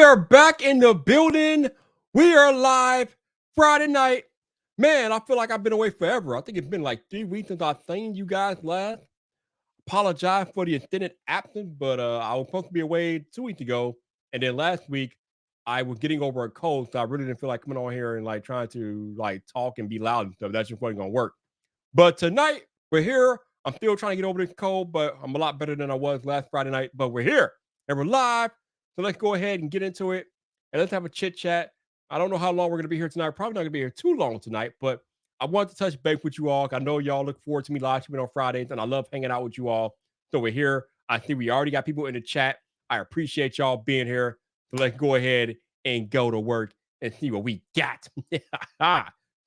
are back in the building. We are live Friday night. Man, I feel like I've been away forever. I think it's been like 3 weeks since I've seen you guys last. Apologize for the extended absence, but I was supposed to be away 2 weeks ago. And then last week, I was getting over a cold, so I really didn't feel like coming on here and like trying to like talk and be loud and stuff. That's just wasn't gonna work. But tonight, we're here. I'm still trying to get over this cold, but I'm a lot better than I was last Friday night. But we're here and we're live. So let's go ahead and get into it and let's have a chit chat. I don't know how long we're going to be here tonight. Probably not going to be here too long tonight, but I want to touch base with you all. I know y'all look forward to me live streaming on Fridays, and I love hanging out with you all. So we're here. I think we already got people in the chat. I appreciate y'all being here. So let's go ahead and go to work and see what we got.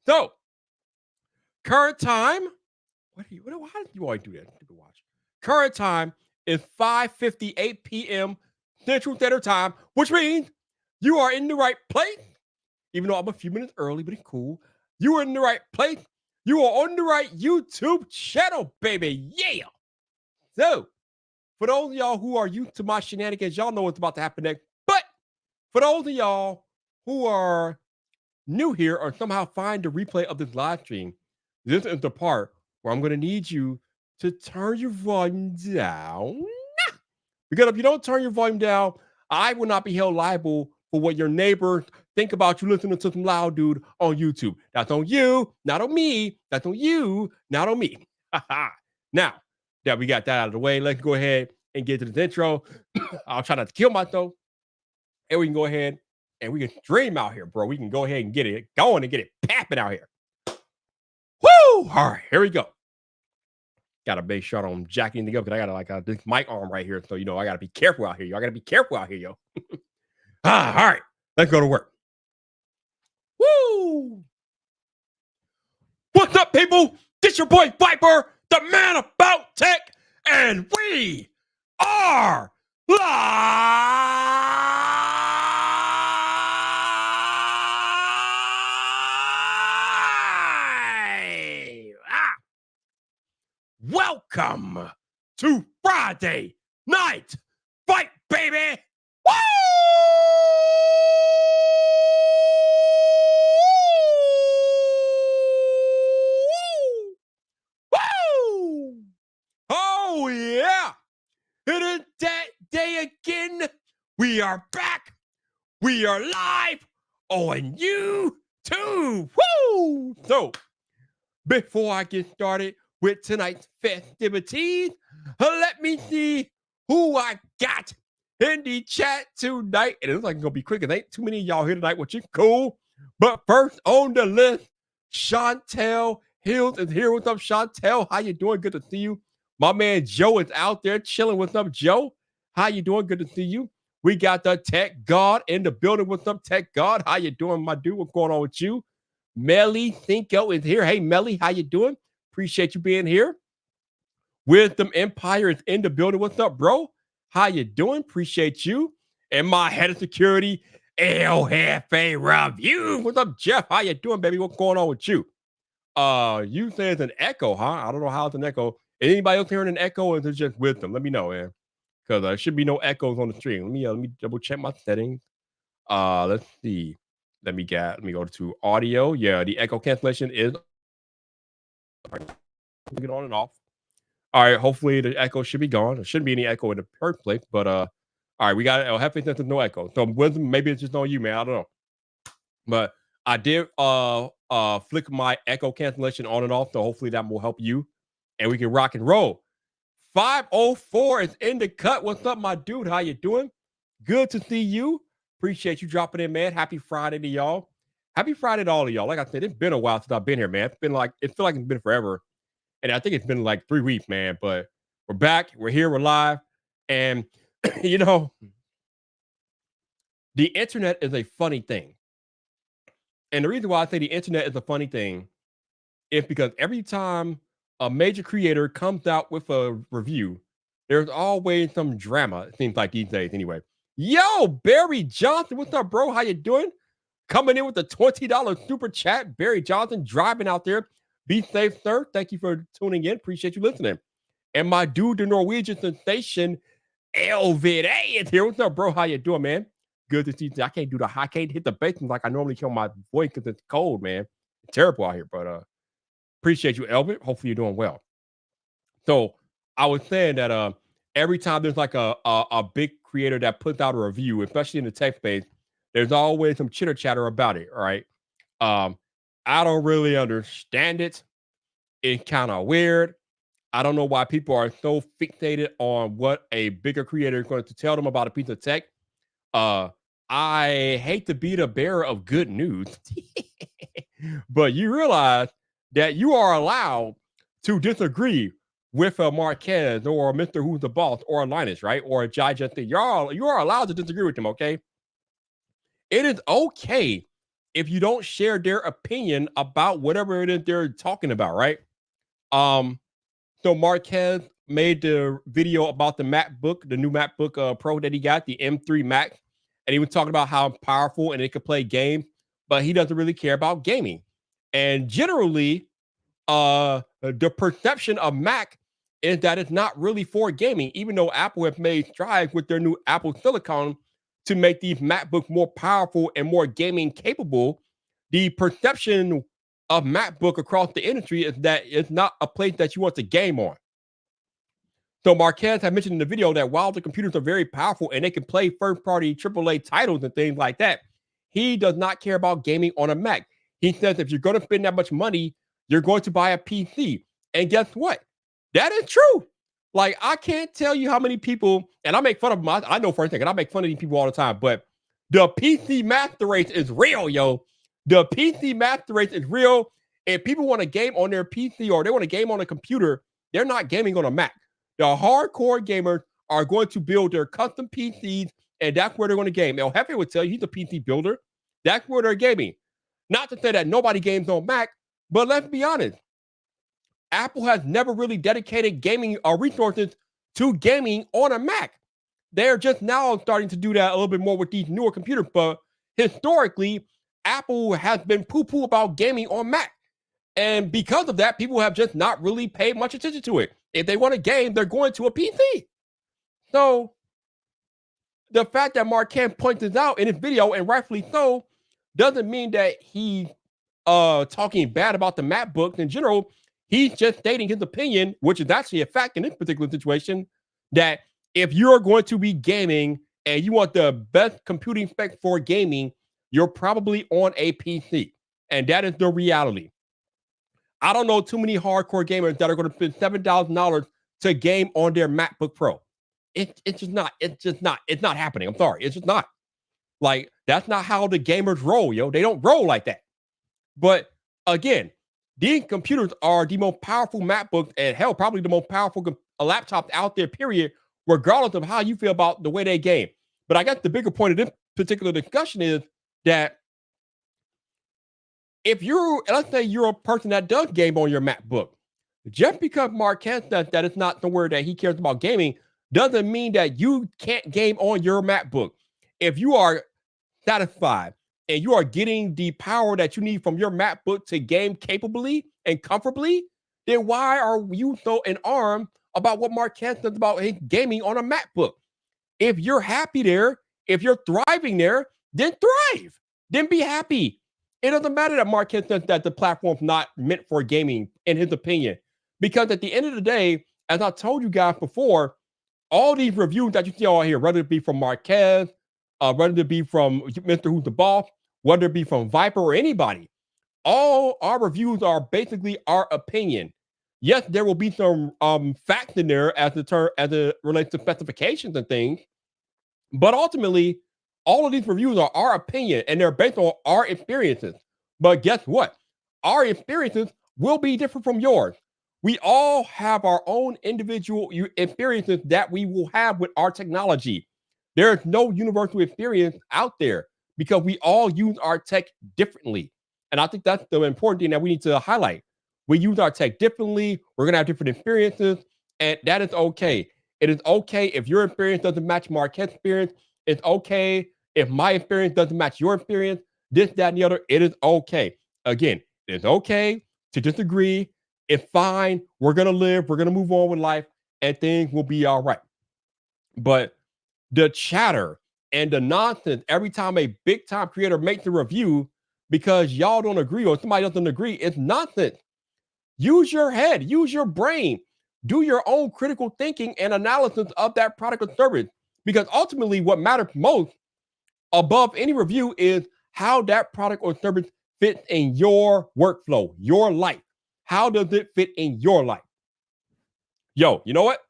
So, current time. How did you always do that? Watch. Current time is 5:58 p.m. Central Standard Time, which means you are in the right place. Even though I'm a few minutes early, but it's cool. You are in the right place. You are on the right YouTube channel, baby. Yeah. So, for those of y'all who are used to my shenanigans, y'all know what's about to happen next. But for those of y'all who are new here or somehow find the replay of this live stream, this is the part where I'm going to need you to turn your volume down. Because if you don't turn your volume down, I will not be held liable for what your neighbors think about you listening to some loud dude on YouTube. That's on you, not on me. That's on you, not on me. Now that we got that out of the way, let's go ahead and get to this intro. I'll try not to kill myself. And we can go ahead and we can stream out here, bro. We can go ahead and get it going and get it papping out here. Woo! All right, here we go. Got a big shot on jacking anything up because I got this mic arm right here. So, I got to be careful out here, yo. I got to be careful out here, yo. All right. Let's go to work. Woo! What's up, people? This your boy Vyyyper, the man about tech, and we are live! Welcome to Friday Night Fight, baby! Woo! Woo! Oh, yeah! It is that day again. We are back. We are live on YouTube. Woo! So, before I get started with tonight's festivities, let me see who I got in the chat tonight. And it looks like it's going to be quick. There ain't too many of y'all here tonight, which is cool. But first on the list, Chantel Hills is here. What's up, Chantel? How you doing? Good to see you. My man Joe is out there chilling. What's up, Joe? How you doing? Good to see you. We got the Tech God in the building. What's up, Tech God? How you doing, my dude? What's going on with you? Melly Cinco is here. Hey, Melly, how you doing? Appreciate you being here. Wisdom Empire is in the building. What's up, bro? How you doing? Appreciate you. And my head of security, El Jefe Review. What's up, Jeff? How you doing, baby? What's going on with you? You say it's an echo, huh? I don't know how it's an echo. Anybody else hearing an echo, or is it just Wisdom? Let me know, man. Because there should be no echoes on the stream. Let me double check my settings. Let's see. Let me go to audio. Yeah, the echo cancellation is get on and off. All right, hopefully the echo should be gone. There shouldn't be any echo in the first place, but all right, we got El Jefe says there's no echo. So Wisdom, maybe it's just on you, man. I don't know. But I did flick my echo cancellation on and off, so hopefully that will help you and we can rock and roll. 504 is in the cut. What's up, my dude? How you doing? Good to see you. Appreciate you dropping in, man. Happy Friday to y'all. Happy Friday to all of y'all. Like I said, it's been a while since I've been here, man. It feels like it's been forever. And I think it's been like 3 weeks, man. But we're back. We're here. We're live. And, the internet is a funny thing. And the reason why I say the internet is a funny thing is because every time a major creator comes out with a review, there's always some drama, it seems like these days anyway. Yo, Barry Johnson, what's up, bro? How you doing? Coming in with the $20 super chat. Barry Johnson driving out there. Be safe, sir. Thank you for tuning in. Appreciate you listening. And my dude, the Norwegian sensation, Elvid is here. What's up, bro? How you doing, man? good to see. I can't do I can't hit the basement like I normally can on my voice because it's cold, man. It's terrible out here. But appreciate you, Elbert. Hopefully you're doing well. So I was saying that every time there's like a big creator that puts out a review, especially in the tech space, there's always some chitter chatter about it. All right. Um, I don't really understand it. It's kind of weird. I don't know why people are so fixated on what a bigger creator is going to tell them about a piece of tech. Uh, I hate to be the bearer of good news, but you realize that you are allowed to disagree with a Marquez or a Mr. Who's the Boss or a Linus, right? Or a Jai Justin. You are allowed to disagree with them, okay? It is okay if you don't share their opinion about whatever it is they're talking about, right? So Marquez made the video about the MacBook, the new MacBook Pro that he got, the M3 Max, and he was talking about how powerful and it could play games, but he doesn't really care about gaming. And generally, the perception of Mac is that it's not really for gaming, even though Apple have made strides with their new Apple Silicon to make these MacBooks more powerful and more gaming capable. The perception of MacBook across the industry is that it's not a place that you want to game on. So Marquez had mentioned in the video that while the computers are very powerful and they can play first-party AAA titles and things like that, he does not care about gaming on a Mac. He says if you're going to spend that much money, you're going to buy a PC. And guess what? That is true. Like, I can't tell you how many people, and I make fun of them. I know for a second, I make fun of these people all the time, but the PC master race is real, yo. The PC master race is real. If people want to game on their PC or they want to game on a computer, they're not gaming on a Mac. The hardcore gamers are going to build their custom PCs, and that's where they're going to game. El Jefe would tell you he's a PC builder. That's where they're gaming. Not to say that nobody games on Mac, but let's be honest. Apple has never really dedicated gaming resources to gaming on a Mac. They're just now starting to do that a little bit more with these newer computers, but historically, Apple has been poo-poo about gaming on Mac. And because of that, people have just not really paid much attention to it. If they want a game, they're going to a PC. So the fact that Marquez points this out in his video, and rightfully so, doesn't mean that he's talking bad about the MacBooks in general. He's just stating his opinion, which is actually a fact in this particular situation, that if you're going to be gaming and you want the best computing spec for gaming, you're probably on a PC. And that is the reality. I don't know too many hardcore gamers that are going to spend $7,000 to game on their MacBook Pro. It's not happening. I'm sorry. It's just not. Like, that's not how the gamers roll, yo. They don't roll like that. But again, these computers are the most powerful MacBooks and hell, probably the most powerful laptops out there, period, regardless of how you feel about the way they game. But I guess the bigger point of this particular discussion is that if let's say you're a person that does game on your MacBook, just because Marquez says that it's not somewhere that he cares about gaming, doesn't mean that you can't game on your MacBook. If you are satisfied and you are getting the power that you need from your MacBook to game capably and comfortably, then why are you so in arm about what Marquez says about his gaming on a MacBook? If you're happy there, if you're thriving there, then thrive. Then be happy. It doesn't matter that Marquez says that the platform's not meant for gaming, in his opinion. Because at the end of the day, as I told you guys before, all these reviews that you see all here, whether it be from Marquez, whether it be from Mr. Who's the Boss, whether it be from Vyyyper or anybody, all our reviews are basically our opinion. Yes, there will be some facts in there as it relates to specifications and things, but ultimately, all of these reviews are our opinion and they're based on our experiences. But guess what? Our experiences will be different from yours. We all have our own individual experiences that we will have with our technology. There is no universal experience out there because we all use our tech differently. And I think that's the important thing that we need to highlight. We use our tech differently. We're going to have different experiences, and that is okay. It is okay if your experience doesn't match Marquez's experience. It's okay if my experience doesn't match your experience, this, that, and the other. It is okay. Again, it's okay to disagree. It's fine. We're going to live. We're going to move on with life, and things will be all right. But the chatter and the nonsense every time a big time creator makes a review because y'all don't agree or somebody doesn't agree, it's nonsense. Use your head, use your brain, do your own critical thinking and analysis of that product or service. Because ultimately, what matters most above any review is how that product or service fits in your workflow, your life. How does it fit in your life? Yo, you know what?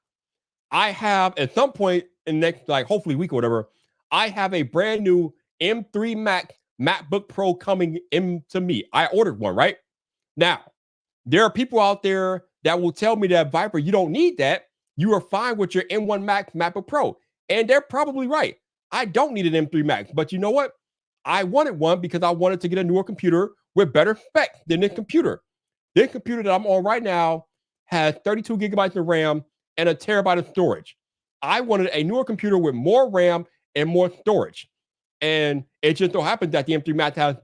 I have at some point in the next, like hopefully week or whatever, I have a brand new M3 Max MacBook Pro coming into me. I ordered one, right? Now, there are people out there that will tell me that, Vyyyper, you don't need that. You are fine with your M1 Max MacBook Pro. And they're probably right. I don't need an M3 Max. But you know what? I wanted one because I wanted to get a newer computer with better specs than this computer. This computer that I'm on right now has 32 gigabytes of RAM and a terabyte of storage. I wanted a newer computer with more RAM and more storage. And it just so happens that the M3 Max has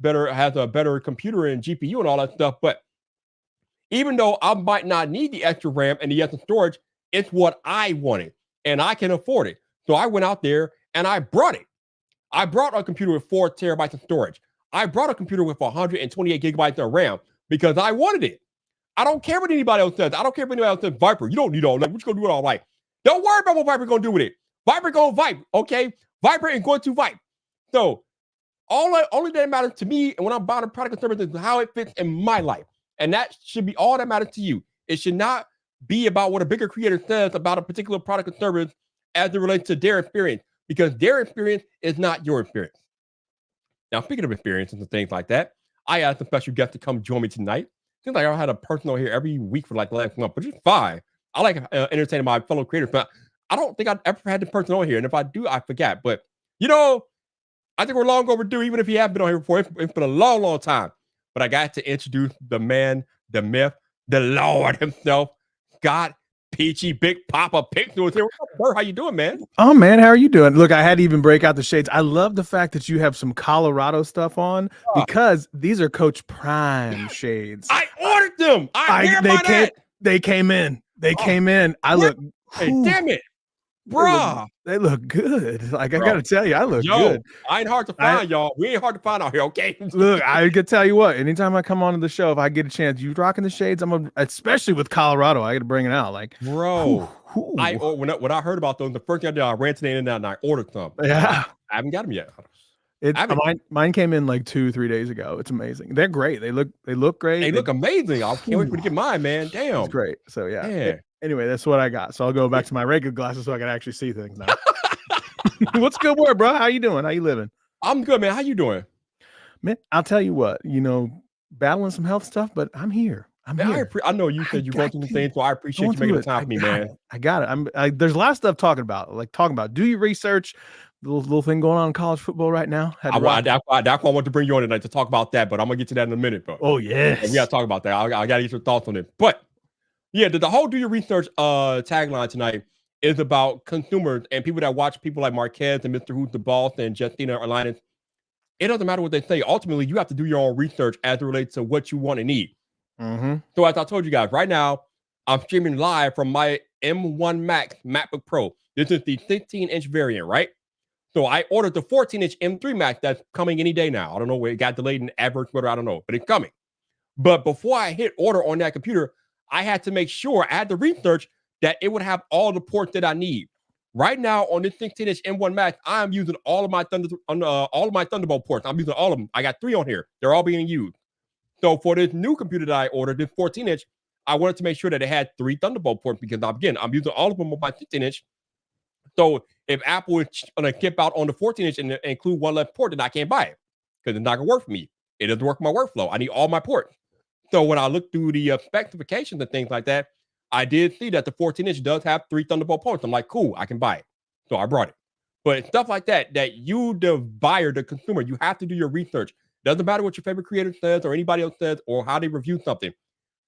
a better computer and GPU and all that stuff. But even though I might not need the extra RAM and the extra storage, it's what I wanted and I can afford it. So I went out there and I brought it. I brought a computer with 4 terabytes of storage. I brought a computer with 128 gigabytes of RAM because I wanted it. I don't care what anybody else says. I don't care if anybody else says, Vyyyper, you don't need all that. What you gonna do with all that? Don't worry about what Vyyyper gonna do with it. Vyyyper gonna Vype, okay? Vyyyper is going to Vype. So only that matters to me and when I'm buying a product or service is how it fits in my life. And that should be all that matters to you. It should not be about what a bigger creator says about a particular product or service as it relates to their experience, because their experience is not your experience. Now, speaking of experiences and things like that, I asked a special guest to come join me tonight. Seems like I had a person on here every week for like the last month, which is fine. I like entertaining my fellow creators, but I don't think I've ever had the person on here. And if I do, I forget. But, you know, I think we're long overdue, even if he hasn't been on here before. It's been a long, long time. But I got to introduce the man, the myth, the Lord himself, Scott Peachy Big Papa Pixel is here. What's up, sir? How you doing, man? Oh, man, how are you doing? Look, I had to even break out the shades. I love the fact that you have some Colorado stuff on because these are Coach Prime shades. I ordered them. They came in. They came in. I look. Hey, damn it, bruh. They look good. Like, I got to tell you, I look good. I ain't hard to find, y'all. We ain't hard to find out here, okay? Look, I could tell you what, anytime I come onto the show, if I get a chance, you rocking the shades, especially with Colorado, I got to bring it out. Like, bro, when I heard about those, the first thing I did, I ran to the internet and I ordered some. Yeah. I haven't got them yet. Mine came in like 2-3 days ago. It's amazing. They're great. They look great. They look amazing. I can't wait for to get mine, man. Damn. It's great. So yeah. Anyway, that's what I got. So I'll go back to my regular glasses so I can actually see things now. What's good word, bro? How you doing? How you living? I'm good, man. How you doing? Man, I'll tell you what, battling some health stuff, but I'm here. Here. I know you said you're going through the thing, so I appreciate you making the time for me, man. I got it. There's a lot of stuff talking about do your research. The little thing going on in college football right now. That's why I want to bring you on tonight to talk about that, but I'm gonna get to that in a minute, bro. Oh yes, we gotta talk about that. I gotta get your thoughts on it. But yeah, the whole do your research tagline tonight is about consumers and people that watch people like Marquez and Mr. Who's the Boss and Justina Orlinus. It doesn't matter what they say. Ultimately, you have to do your own research as it relates to what you want and need. Mm-hmm. So as I told you guys, right now, I'm streaming live from my M1 Max MacBook Pro. This is the 16-inch variant, right? So I ordered the 14-inch M3 Max that's coming any day now. I don't know where it got delayed in adverts, whether I don't know, but it's coming. But before I hit order on that computer, I had to make sure I had to research that it would have all the ports that I need. Right now on this 16-inch M1 Max, I am using all of my Thunderbolt ports. I'm using all of them. I got 3 on here. They're all being used. So for this new computer that I ordered, this 14-inch, I wanted to make sure that it had 3 Thunderbolt ports because I'm using all of them on my 16-inch. So if Apple is going to skip out on the 14-inch and include one less port, then I can't buy it because it's not going to work for me. It doesn't work for my workflow. I need all my ports. So when I looked through the specifications and things like that, I did see that the 14-inch does have 3 Thunderbolt ports. I'm like, cool, I can buy it. So I brought it. But stuff like that you, the buyer, the consumer, you have to do your research. Doesn't matter what your favorite creator says or anybody else says or how they review something.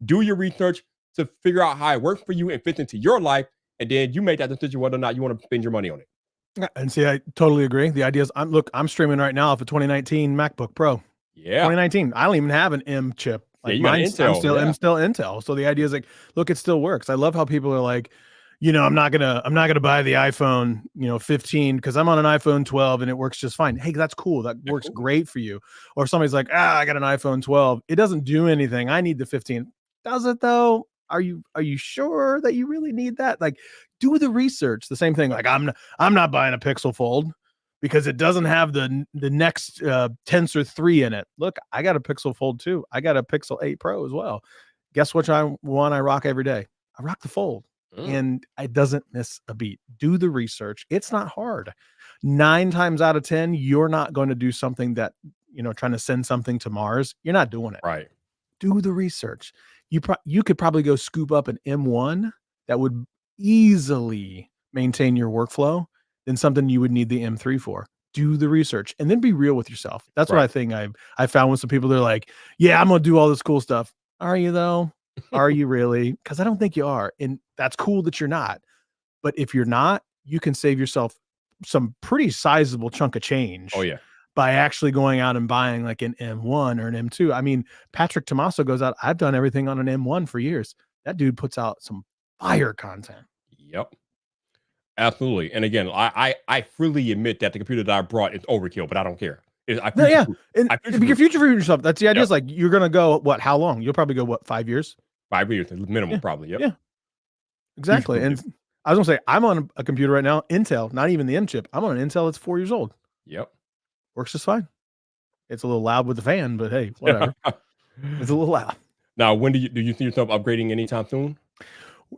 Do your research to figure out how it works for you and fits into your life. And then you make that decision whether or not you want to spend your money on it. And see, I totally agree. The idea is, I'm streaming right now off a 2019 MacBook Pro. Yeah. 2019. I don't even have an M chip. Like I'm still Intel. So the idea is like, look, it still works. I love how people are like, I'm not gonna buy the iPhone, 15 because I'm on an iPhone 12 and it works just fine. Hey, that's cool. That works cool. great for you. Or if somebody's like, I got an iPhone 12. It doesn't do anything. I need the 15. Does it though? Are you sure that you really need that? Like, do the research. The same thing. Like, I'm not buying a Pixel Fold because it doesn't have the next Tensor 3 in it. Look, I got a Pixel Fold 2. I got a Pixel 8 Pro as well. Guess which one I rock every day? I rock the Fold. And it doesn't miss a beat. Do the research. It's not hard. 9 times out of 10, you're not going to do something that, trying to send something to Mars. You're not doing it. Right. Do the research. You could probably go scoop up an M1 that would easily maintain your workflow than something you would need the M3 for. Do the research and then be real with yourself. That's what I think I found with some people. They're like, yeah, I'm going to do all this cool stuff. Are you though? Are you really? Because I don't think you are. And that's cool that you're not. But if you're not, you can save yourself some pretty sizable chunk of change. Oh, yeah. By actually going out and buying like an M1 or an M2. I mean, Patrick Tomaso goes out. I've done everything on an M1 for years. That dude puts out some fire content. Yep. Absolutely. And again, I freely admit that the computer that I brought is overkill, but I don't care. And you're future-proofing yourself. That's the idea. Is like you're gonna go what? How long? You'll probably go 5 years? 5 years minimum, probably. Yep. Yeah. Exactly. And I was gonna say I'm on a computer right now, Intel, not even the M chip. I'm on an Intel that's 4 years old. Yep. Works just fine. It's a little loud with the fan, but hey, whatever. It's a little loud. Now, when do you see yourself upgrading anytime soon?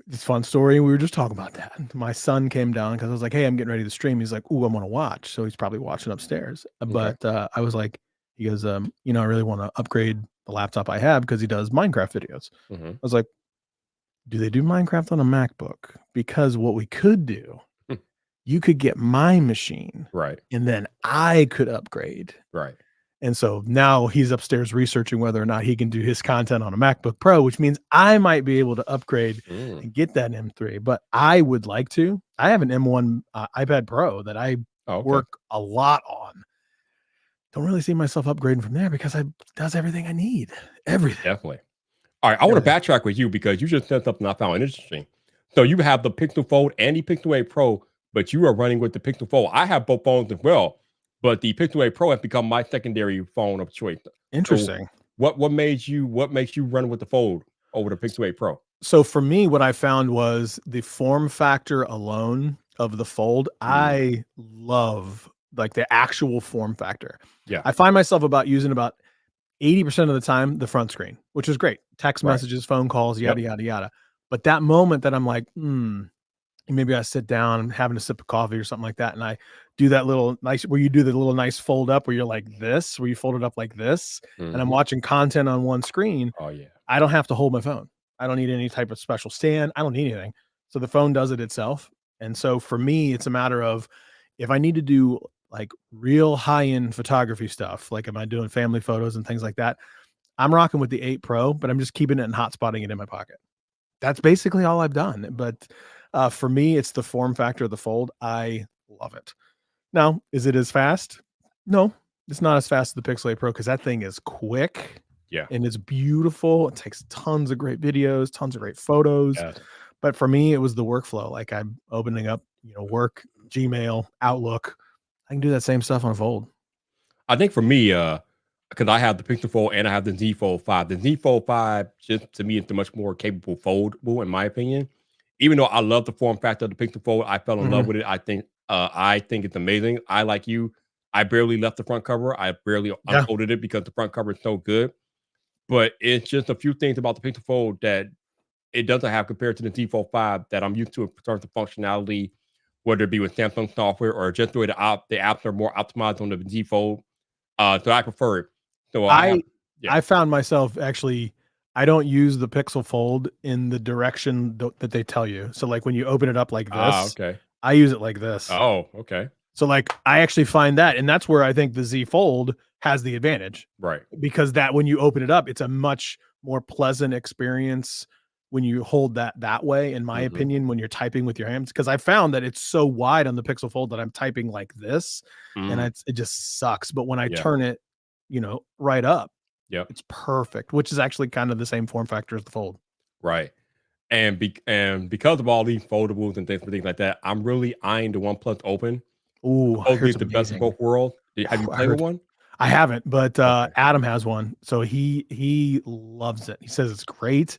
It's a fun story. We were just talking about that. My son came down because I was like, hey, I'm getting ready to stream. He's like, ooh, I'm going to watch. So he's probably watching upstairs. But I was like, he goes, I really want to upgrade the laptop I have because he does Minecraft videos. I was like, do they do Minecraft on a MacBook? Because what we could do, you could get my machine. Right. And then I could upgrade. Right. And so now he's upstairs researching whether or not he can do his content on a MacBook Pro, which means I might be able to upgrade and get that M3. But I would like to. I have an M1 iPad Pro that I work a lot on. Don't really see myself upgrading from there because it does everything I need. Everything. Definitely. All right. I want to backtrack with you because you just said something I found interesting. So you have the Pixel Fold and the Pixel 8 Pro, but you are running with the Pixel Fold. I have both phones as well. But the Pixel 8 Pro has become my secondary phone of choice. Interesting. So what makes you run with the Fold over the Pixel 8 Pro? So for me, what I found was the form factor alone of the Fold. I love like the actual form factor. Yeah. I find myself using about 80% of the time the front screen, which is great. Text messages, phone calls, yada, yada, yada. But that moment that I'm like, maybe I sit down, I'm having a sip of coffee or something like that. And I do that little nice, where you do the little nice fold up where you're like this, where you fold it up like this. And I'm watching content on one screen. Oh yeah. I don't have to hold my phone. I don't need any type of special stand. I don't need anything. So the phone does it itself. And so for me, it's a matter of if I need to do like real high-end photography stuff, like am I doing family photos and things like that, I'm rocking with the 8 Pro, but I'm just keeping it and hotspotting it in my pocket. That's basically all I've done. But for me, it's the form factor of the Fold. I love it. Now, is it as fast? No, it's not as fast as the Pixel 8 Pro because that thing is quick. Yeah. And it's beautiful. It takes tons of great videos, tons of great photos. Yes. But for me, it was the workflow. Like I'm opening up, work, Gmail, Outlook. I can do that same stuff on Fold. I think for me, because I have the Pixel Fold and I have the Z Fold 5. The Z Fold 5, just to me, is the much more capable foldable, in my opinion. Even though I love the form factor of the Pixel Fold, I fell in love with it. I think it's amazing. I, like you, I barely left the front cover. I barely unfolded it because the front cover is so good. But it's just a few things about the Pixel Fold that it doesn't have compared to the Z Fold 5 that I'm used to in terms of functionality, whether it be with Samsung software or just the way the apps are more optimized on the Z Fold. So I prefer it. So I found myself actually, I don't use the Pixel Fold in the direction that they tell you. So like when you open it up like this, I use it like this. Oh, okay. So like I actually find that, and that's where I think the Z Fold has the advantage. Right. Because that when you open it up, it's a much more pleasant experience when you hold that way, in my opinion, when you're typing with your hands. Because I found that it's so wide on the Pixel Fold that I'm typing like this, and it just sucks. But when I turn it, right up, it's perfect, which is actually kind of the same form factor as the Fold. Right. And because of all these foldables and things like that, I'm really eyeing the OnePlus Open. Ooh, I Supposedly heard it's the best of both worlds. Have you I played with heard one? I haven't, but Okay. Adam has one, so he loves it. He says it's great,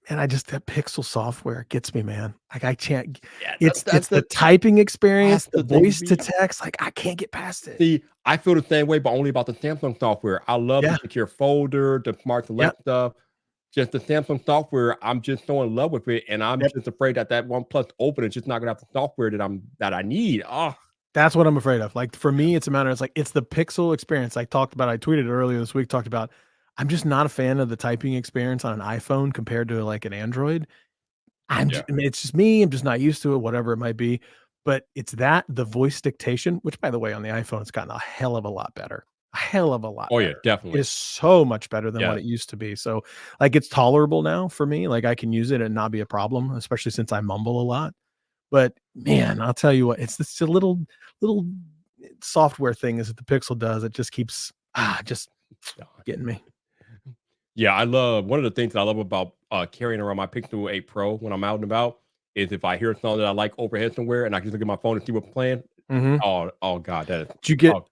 and I just that Pixel software gets me, man. Like I can't. Yeah, It's the typing experience, that's the the thing with voice to me. text. Like I can't get past it. See, I feel the same way, but only about the Samsung software. I love the Yeah, secure folder, the smart yep, select stuff. Just the Samsung software, I'm just so in love with it, and I'm yep. just afraid that OnePlus Open is just not gonna have the software that I need. Oh, That's what I'm afraid of. Like for me, it's a matter. It's like it's the Pixel experience. I talked about. I tweeted earlier this week. Talked about. I'm just not a fan of the typing experience on an iPhone compared to like an Android. yeah. I mean, it's just me. I'm just not used to it. Whatever it might be, but it's that the voice dictation, which by the way, on the iPhone, it's gotten a hell of a lot better. A hell of a lot Oh, yeah, better. It definitely. is so much better than what Yeah. it used to be. So, like, it's tolerable now for me. Like, I can use it and not be a problem, especially since I mumble a lot. But man, I'll tell you what, it's this a little software thing is that the Pixel does. It just keeps just getting me. Yeah, I love one of the things that I love about, carrying around my Pixel 8 Pro when I'm out and about is if I hear a song that I like overhead somewhere and I can just look at my phone and see what's playing. Mhm. Oh god, that is oh,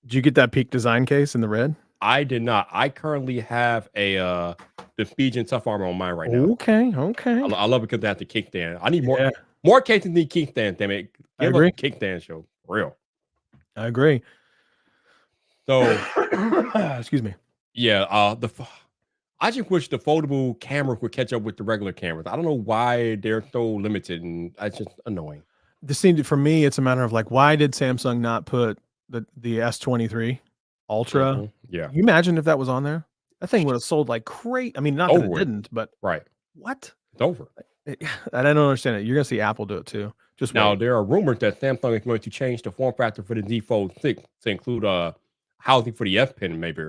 Did you get that Peak design case in the red? I did not. I currently have the Fijian Tough Armor on mine right now. Okay, okay. I love it because they have the kickstand. I need Yeah, more cases need kickstands, damn it. I Give us agree. a kickstand show, for real. I agree. So, Excuse me. yeah, I just wish the foldable camera would catch up with the regular cameras. I don't know why they're so limited, and it's just annoying. This seemed for me, it's a matter of like, why did Samsung not put the S23 Ultra? Mhm, yeah. Can you imagine if that was on there? That thing would have sold like crazy. I mean, not that Over it with. didn't, but Right. what? It's over. I don't understand it. You're gonna see Apple do it too. Just Now, wait. there are rumors that Samsung is going to change the form factor for the Z Fold 6 to include, housing for the S Pen maybe.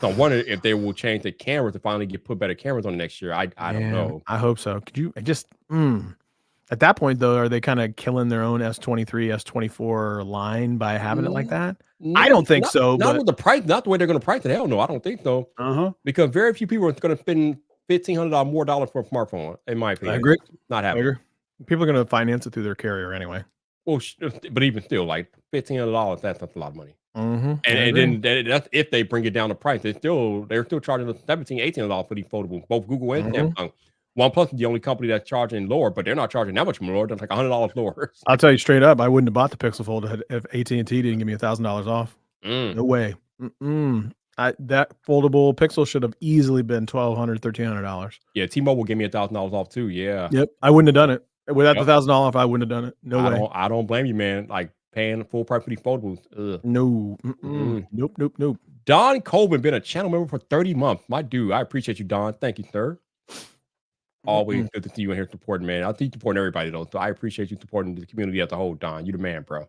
So I'm wondering if they will change the cameras to finally put better cameras on next year. I don't Man, know. I hope so. Could you I just at that point though, are they kind of killing their own S23, S24 line by having it like Mm, that? I no, don't think so, not but with the price, not the way they're gonna price it. Hell no, I don't think so. uh-huh. Because very few people are gonna spend $1,500 more dollars for a smartphone, in my I opinion. agree. Not I happening. agree. People are gonna finance it through their carrier anyway. Well, but even still, like $1,500, that's a lot of money. I And agree. then that's if they bring it down the price. They're still charging us 17, $18 for these foldables, both Google and Mhm. Samsung. OnePlus is the only company that's charging lower, but they're not charging that much more. That's like $100 lower. It's I'll like, tell you straight up, I wouldn't have bought the Pixel Fold if AT&T didn't give me $1,000 off. mm. No way. Mm-mm. That foldable Pixel should have easily been $1,200, $1,300. Yeah, T-Mobile gave me $1,000 off too. Yeah. Yep, I wouldn't have done it. Without the Yep. $1,000 off, I wouldn't have done it. No way. I don't blame you, man. Like paying full price for these foldables. Ugh. No. Mm-mm. Nope, nope, nope. Don Colvin been a channel member for 30 months. My dude, I appreciate you, Don. Thank you, sir. Always Mm-mm. good to see you in here supporting, man. I think supporting everybody though. So I appreciate you supporting the community as a whole, Don. You the man, bro.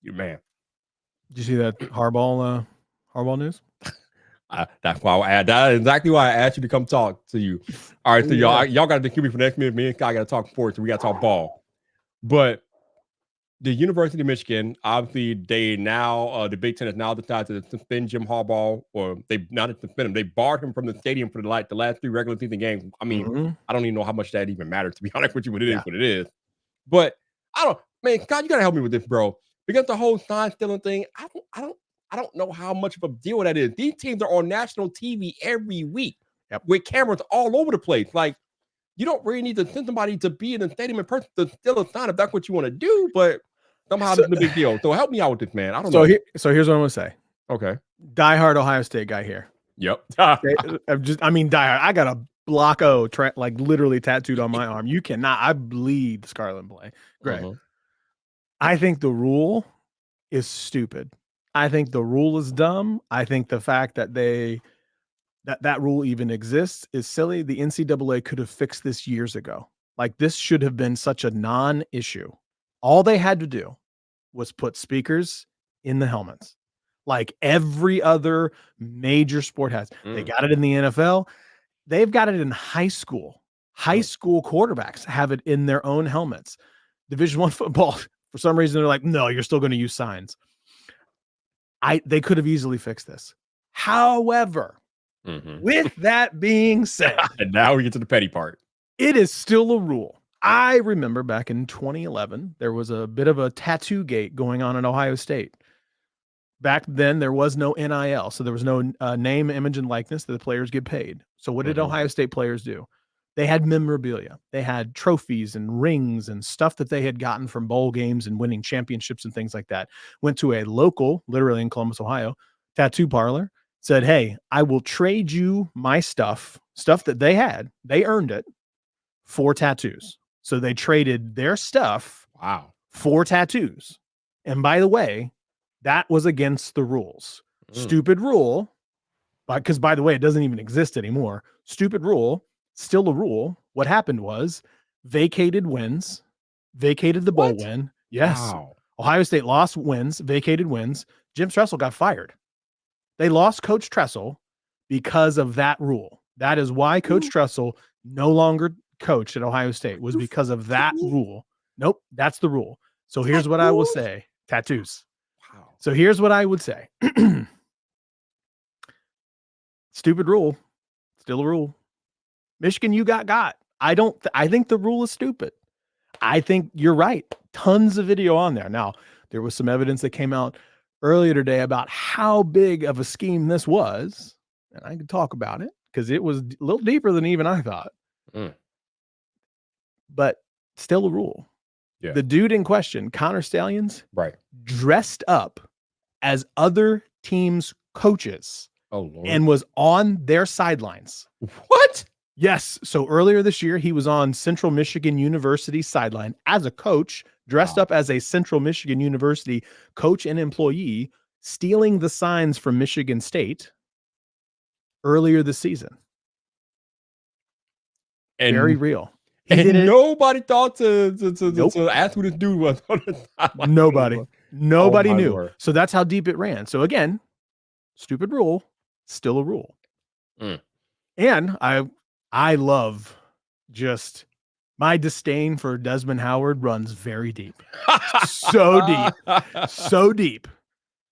You the man. Did you see that Harbaugh news? That's why I add that is exactly why I asked you to come talk to you. All right, so Yeah. y'all got to excuse me for the next minute. Me and Kai got to talk sports, so we got to talk ball. But the University of Michigan, obviously, they now the Big Ten has now decided to suspend Jim Harbaugh, or they not to suspend him. They barred him from the stadium for the last 3 regular season games. I mean, Mhm. I don't even know how much that even matters to be honest with you. But it is Yeah. what it is. But I don't, man, God, you gotta help me with this, bro. Because the whole sign stealing thing, I don't know how much of a deal that is. These teams are on national TV every week Yep. with cameras all over the place. Like, you don't really need to send somebody to be in the stadium in person to steal a sign if that's what you want to do, but somehow So this is a big deal. So help me out with this, man. I don't so know. here's what I'm gonna say. Okay. Diehard Ohio State guy here. Yep. Okay, I mean diehard. I got a block O like literally tattooed on my arm. You cannot. I bleed scarlet and black. Great. Mhm. I think the rule is stupid. I think the rule is dumb. I think the fact that that rule even exists is silly. The NCAA could have fixed this years ago. Like this should have been such a non-issue. All they had to do was put speakers in the helmets. Like every other major sport has. They Mm, got it in the NFL. They've got it in high school. High mm. school quarterbacks have it in their own helmets. Division I football, for some reason, they're like, no, you're still going to use signs. They could have easily fixed this. However, Mhm. with that being said, And now we get to the petty part. it is still a rule. I remember back in 2011, there was a bit of a tattoo gate going on at Ohio State. Back then, there was no NIL, so there was no name, image, and likeness that the players get paid. So what did Ohio State players do? They had memorabilia. They had trophies and rings and stuff that they had gotten from bowl games and winning championships and things like that. Went to a local, literally in Columbus, Ohio, tattoo parlor, said, hey, I will trade you my stuff that they had. They earned it for tattoos. So they traded their stuff for tattoos. And by the way, that was against the rules. Stupid rule, because by the way, it doesn't even exist anymore. Stupid rule, still a rule. What happened was vacated wins, vacated the bowl win. Yes. Wow. Ohio State lost wins, vacated wins. Jim Tressel got fired. They lost Coach Tressel because of that rule. That is why Coach Tressel no longer coached at Ohio State, was because of that rule. Nope, that's the rule. So here's what I will say. Tattoos. Wow. So here's what I would say. Stupid rule. Still a rule. Michigan, you got. I think the rule is stupid. I think you're right. Tons of video on there. Now, there was some evidence that came out earlier today about how big of a scheme this was. And I could talk about it because it was a little deeper than even I thought. But still a rule. Yeah. The dude in question, Connor Stallions, dressed up as other teams' coaches and was on their sidelines. What? Yes. So earlier this year, he was on Central Michigan University sideline as a coach, dressed up as a Central Michigan University coach and employee, stealing the signs from Michigan State earlier this season. And very real. And nobody thought to ask who this dude was. Nobody knew. Word. So that's how deep it ran. So again, stupid rule, still a rule. And I love just my disdain for Desmond Howard runs very deep. So deep.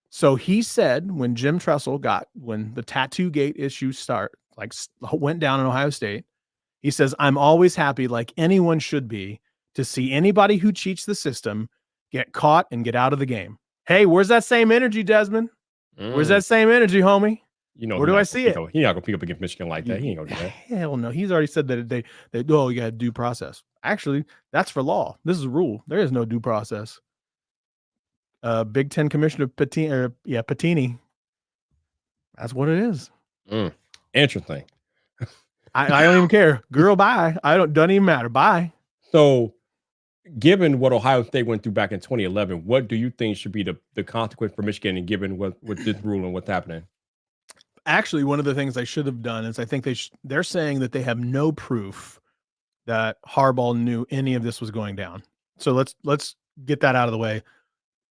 So he said when Jim Tressel when the tattoo gate issue went down in Ohio State, he says, I'm always happy, like anyone should be, to see anybody who cheats the system get caught and get out of the game. Hey, where's that same energy, Desmond? Where's that same energy, homie? Where do I see it? He's not going to pick up against Michigan like that. He ain't going to do that. Hell no. He's already said that you got to due process. Actually, that's for law. This is a rule. There is no due process. Big Ten Commissioner Patini. That's what it is. Interesting. I don't even care. Girl, bye. Doesn't even matter. Bye. So, given what Ohio State went through back in 2011, what do you think should be the consequence for Michigan, and given what this rule and what's happening? Actually, one of the things they should have done is I think they're saying that they have no proof that Harbaugh knew any of this was going down. So let's get that out of the way.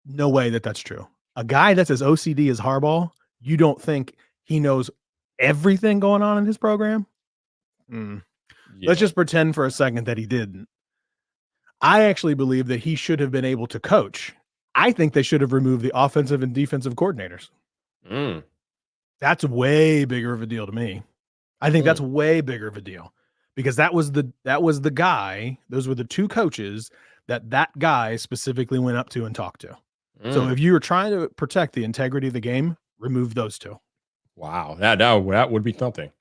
No way that's true. A guy that's as OCD as Harbaugh, you don't think he knows everything going on in his program? Yeah. Let's just pretend for a second that he didn't. I actually believe that he should have been able to coach. I think they should have removed the offensive and defensive coordinators. That's way bigger of a deal to me. I think that's way bigger of a deal because that was the guy. Those were the two coaches that guy specifically went up to and talked to. So if you were trying to protect the integrity of the game, remove those two. Wow, that would be something.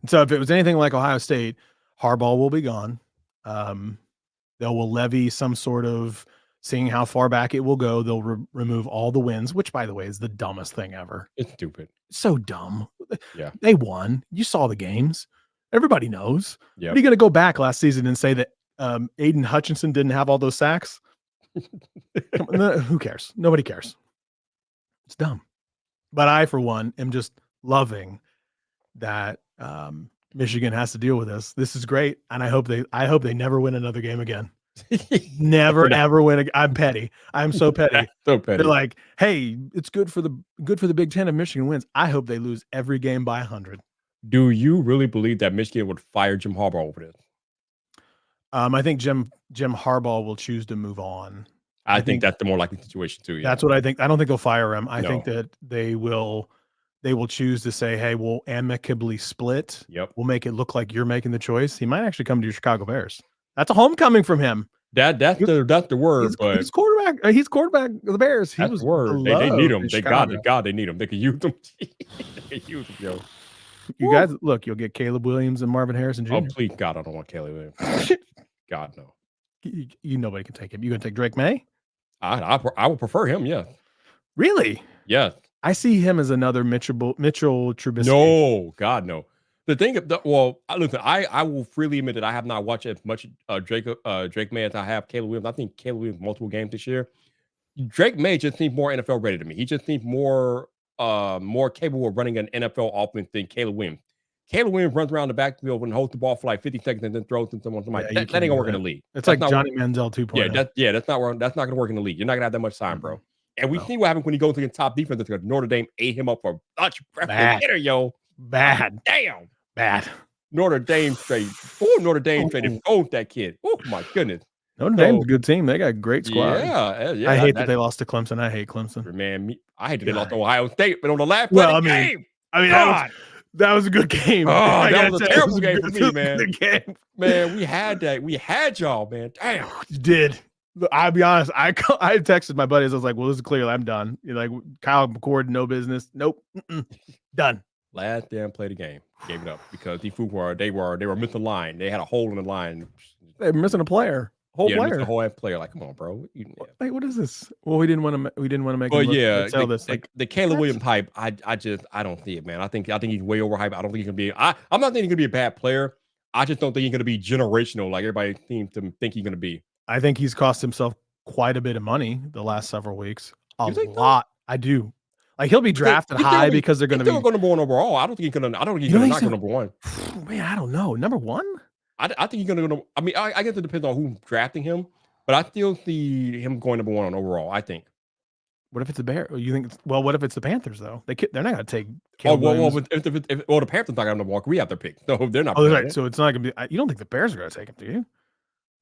So if it was anything like Ohio State, Harbaugh will be gone. They will levy some sort of, seeing how far back it will go, they'll remove all the wins, which, by the way, is the dumbest thing ever. It's stupid. So dumb. Yeah. They won. You saw the games. Everybody knows. Yep. What are you going to go back last season and say that Aiden Hutchinson didn't have all those sacks? Who cares? Nobody cares. It's dumb. But I, for one, am just loving that Michigan has to deal with this. This is great, and I hope they never win another game again. Never ever win. I'm petty. I'm so petty. So petty. They're like, hey, it's good for the Big Ten if Michigan wins. I hope they lose every game by 100. Do you really believe that Michigan would fire Jim Harbaugh over this? I think Jim Harbaugh will choose to move on. I think that's the more likely situation too. Yeah. That's what I think. I don't think they'll fire him. I think that they will choose to say, hey, we'll amicably split. Yep. We'll make it look like you're making the choice. He might actually come to your Chicago Bears. That's a homecoming from him. That's the word. But he's quarterback. He's quarterback of the Bears. He that's was the word. They need him. They God they need him. They can use him. They can use him, yo. You guys, look, you'll get Caleb Williams and Marvin Harrison Jr. Oh, please, God, I don't want Caleb Williams. God, no. You nobody can take him. You gonna take Drake May? I would prefer him. Yeah. Really? Yeah. I see him as another Mitchell Trubisky. No, God, no. The thing, listen, I will freely admit that I have not watched as much Drake May as I have Caleb Williams. I think Caleb Williams multiple games this year. Drake May just seems more NFL ready to me. He just seems more capable of running an NFL offense than Caleb Williams. Caleb Williams runs around the backfield and holds the ball for like 50 seconds and then throws to someone. That ain't gonna work in the league. It's like Johnny Manziel 2.0. Yeah, that's not gonna work in the league. You're not gonna have that much time, bro. And we see what happens when he goes against top defense because Notre Dame ate him up for much hitter, yo. Bad. Damn. Bad. Notre Dame straight. Oh, Notre Dame straight and owned that kid. Oh my goodness. Notre Dame's a good team. They got a great squad. Yeah. I hate that they lost to Clemson. I hate Clemson. Man, I hate that they lost to Ohio State, but on the last game. That was a good game. Oh, that was a terrible game for me, man. Man, we had that. We had y'all, man. Damn. You did. I'll be honest. I texted my buddies. I was like, well, this is clear. I'm done. You're like, Kyle McCord, no business. Nope. Done. Last damn play the game. Gave it up because they were missing line. They had a hole in the line. They were missing a player. Missing a whole player. Like, come on, bro. Wait, what is this? Well, we didn't want to make. Well, this. Like the Caleb Williams hype. I don't see it, man. I think he's way overhyped. I don't think he's gonna be. I'm not thinking he's gonna be a bad player. I just don't think he's gonna be generational like everybody seems to think he's gonna be. I think he's cost himself quite a bit of money the last several weeks. A lot. So? I do. Like he'll be drafted high because they're going to be number one overall. I don't think he's going to knock number one. Man, I don't know. Number one? I think he's going to go. I mean, I guess it depends on who's drafting him, but I still see him going number one overall. I think. What if it's the Bears? You think? Well, what if it's the Panthers though? They're not going to take. If the Panthers not going to walk, we have their pick, so they're not. Oh, right. So it's not going to be. You don't think the Bears are going to take him, do you?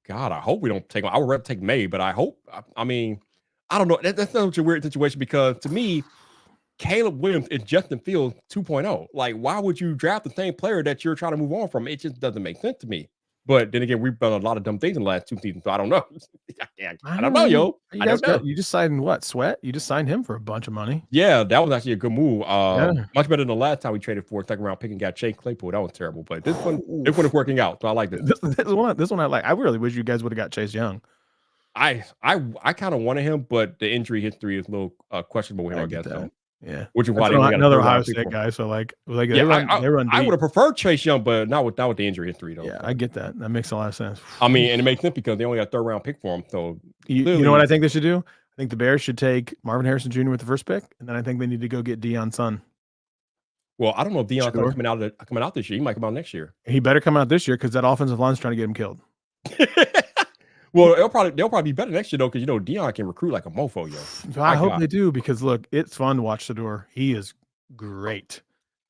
God, I hope we don't take him. I would rather take May, but I hope. I mean, I don't know. That's such a weird situation because to me, Caleb Williams is Justin Fields 2.0. Like, why would you draft the same player that you're trying to move on from? It just doesn't make sense to me. But then again, we've done a lot of dumb things in the last 2 seasons, so I don't know. I don't know, yo. I don't know. You just signed what? Sweat? You just signed him for a bunch of money. Yeah, that was actually a good move. Much better than the last time we traded for a second round pick and got Chase Claypool. That was terrible. But this one is working out, so I like this. This one I like. I really wish you guys would have got Chase Young. I kind of wanted him, but the injury history is a little questionable with him, I guess. So. Yeah, which is why they got another Ohio State guy. So they run. I would have preferred Chase Young, but not with the injury history though. Yeah, I get that. That makes a lot of sense. I mean, and it makes sense because they only got a 3rd round pick for him. So you know what I think they should do? I think the Bears should take Marvin Harrison Jr. with the first pick, and then I think they need to go get Deion's son. Well, I don't know if Deion's coming out this year. He might come out next year. He better come out this year because that offensive line's trying to get him killed. Well, they'll probably be better next year though, because Deion can recruit like a mofo, yo. So I hope they do because look, it's fun to watch Shedeur. He is great.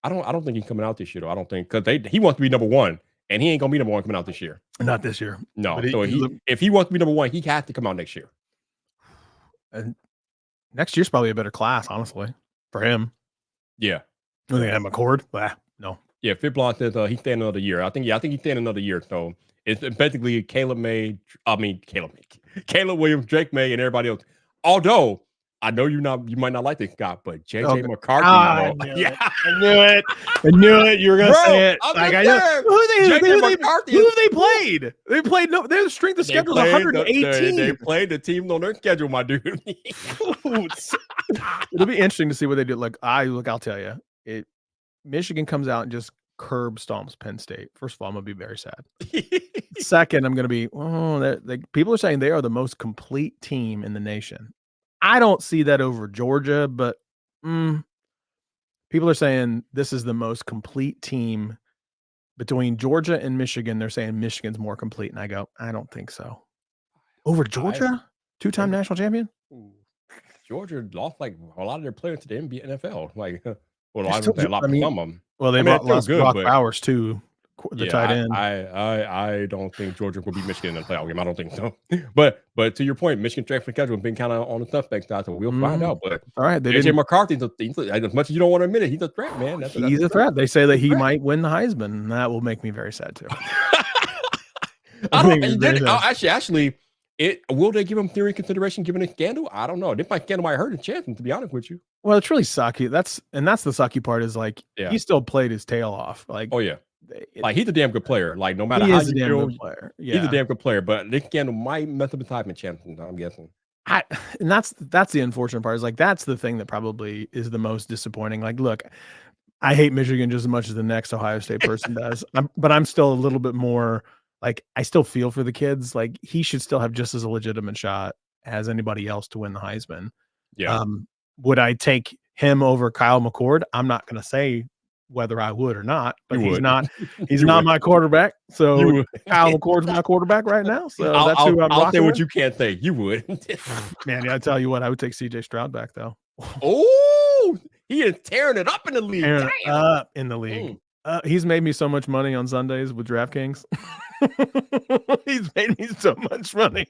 I don't think he's coming out this year though. I don't think because he wants to be number one, and he ain't gonna be number one coming out this year. Not this year. No. So if he wants to be number one, he has to come out next year. And next year's probably a better class, honestly, for him. Yeah. Do they have McCord? No. Yeah, Fitblon says he's staying another year. I think he's staying another year. So it's basically Caleb Williams, Drake May, and everybody else. Although I know you might not like this guy, but JJ McCarthy. I knew it. You were gonna say it. Who they played? They played their strength of schedule 118. They played the team on their schedule, my dude. It'll be interesting to see what they do. I'll tell you. Michigan comes out and just curb stomps Penn State. First of all, I'm gonna be very sad. Second, I'm gonna be people are saying they are the most complete team in the nation. I don't see that over Georgia, but people are saying this is the most complete team between Georgia and Michigan. They're saying Michigan's more complete, and I go, I don't think so. Over Georgia, 2-time national champion. Georgia lost like a lot of their players to the NFL. Like. Well, I don't say a lot from them. Well, they lost Brock Bowers too, the tight end. I don't think Georgia will beat Michigan in the playoff game. I don't think so. But to your point, Michigan strength for schedule has been kind of on the suspect side, so we'll find out. But all right, JJ McCarthy, as much as you don't want to admit it, he's a threat, man. He's a threat. They say that he might win the Heisman, and that will make me very sad too. I think don't. it's very tough. Actually, will they give him theory consideration given a scandal? I don't know. This might scandal might hurt his chances. To be honest with you. Well, it's really sucky. That's the sucky part is like Yeah. he still played his tail off. Like, Oh yeah. Like he's a damn good player. Like no matter he how is a you damn feel, good player. he's a Yeah. damn good player. But this scandal might mess up his Heisman chances. I'm guessing. And that's the unfortunate part is like that's the thing that probably is the most disappointing. Like, look, I hate Michigan just as much as the next Ohio State person does, but I'm still a little bit more like I still feel for the kids. Like he should still have just as a legitimate shot as anybody else to win the Heisman. Yeah. Would I take him over Kyle McCord? I'm not going to say whether I would or not, but he's not my quarterback. So Kyle McCord's my quarterback right now. So that's who I'm I'll say what with. you can't say. You would. Man, yeah, I tell you what, I would take CJ Stroud back though. Oh, he is tearing it up in the league. Tearing it up in the league. He's made me so much money on Sundays with DraftKings. He's made me so much money.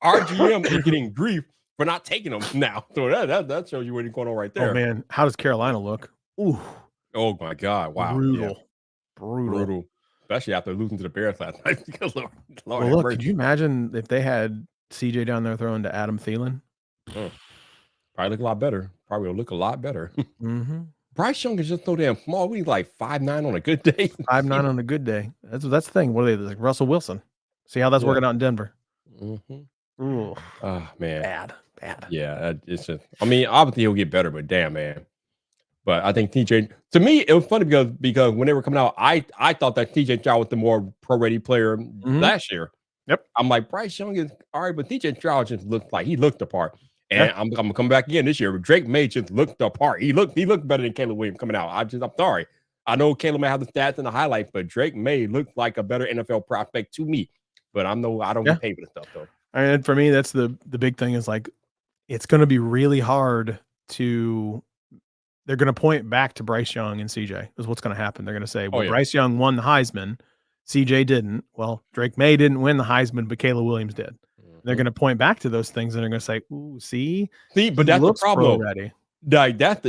Our GM is getting grief for not taking him now. So that shows you what's going on right there. Oh man, how does Carolina look? Ooh. Oh my God! Wow. Brutal. Yeah. Brutal. Especially after losing to the Bears last night. Lord, well, look, could you imagine if they had CJ down there throwing to Adam Thielen? Probably look a lot better. Probably will look a lot better. Mm-hmm. Bryce Young is just so damn small. He's like 5'9" on a good day. 5'9" on a good day. That's the thing. What are they like? Russell Wilson. See how that's working out in Denver. Mm-hmm. Ooh. Oh man. Bad. Yeah, it's just. I mean, obviously he'll get better, but damn man. But I think TJ. To me, it was funny because when they were coming out, I thought that TJ Stroud was the more pro-ready player last year. Yep. I'm like Bryce Young is all right, but TJ Stroud just looked like he looked the part. And I'm gonna come back again this year. Drake May just looked the part. He looked better than Caleb Williams coming out. I'm sorry. I know Caleb may have the stats and the highlights, but Drake May looked like a better NFL prospect to me. But I don't get paid for this stuff though. And for me, that's the big thing is like it's going to be really hard to. They're going to point back to Bryce Young and CJ is what's going to happen. They're going to say, well, Bryce Young won the Heisman. CJ didn't. Well, Drake May didn't win the Heisman, but Caleb Williams did. They're going to point back to those things and they're going to say, ooh, see, but that's the problem. Already. Like that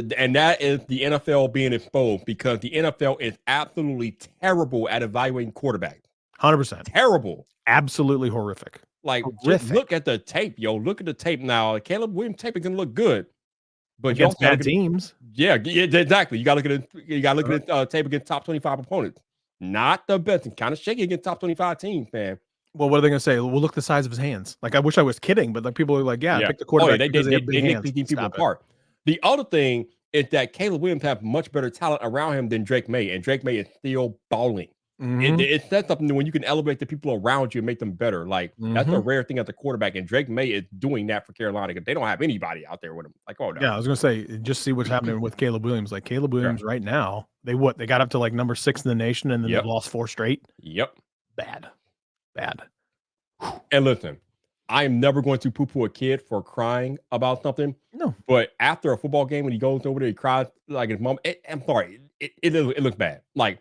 is the NFL being exposed because the NFL is absolutely terrible at evaluating quarterbacks. 100%. Terrible. Absolutely horrific. Like, just look at the tape, yo. Look at the tape now. Caleb Williams tape is going to look good. But against bad teams. Yeah, exactly. You got to look at the tape against top 25 opponents. Not the best. And kind of shaky against top 25 teams, man. Well, what are they going to say? Well, look the size of his hands. Like, I wish I was kidding, but like people are like, pick the quarterback. They nick these people apart. The other thing is that Caleb Williams have much better talent around him than Drake May, and Drake May is still balling. It's that's something when you can elevate the people around you and make them better. Like that's a rare thing at the quarterback, and Drake May is doing that for Carolina because they don't have anybody out there with him. Like, oh no. Yeah, I was gonna say, just see what's happening with Caleb Williams. Like Caleb Williams right now, they got up to like number 6 in the nation, and then they've lost 4 straight. Yep, bad. And listen, I am never going to poo-poo a kid for crying about something. No, but after a football game, when he goes over there, he cries like his mom. I'm sorry, it looks bad. Like.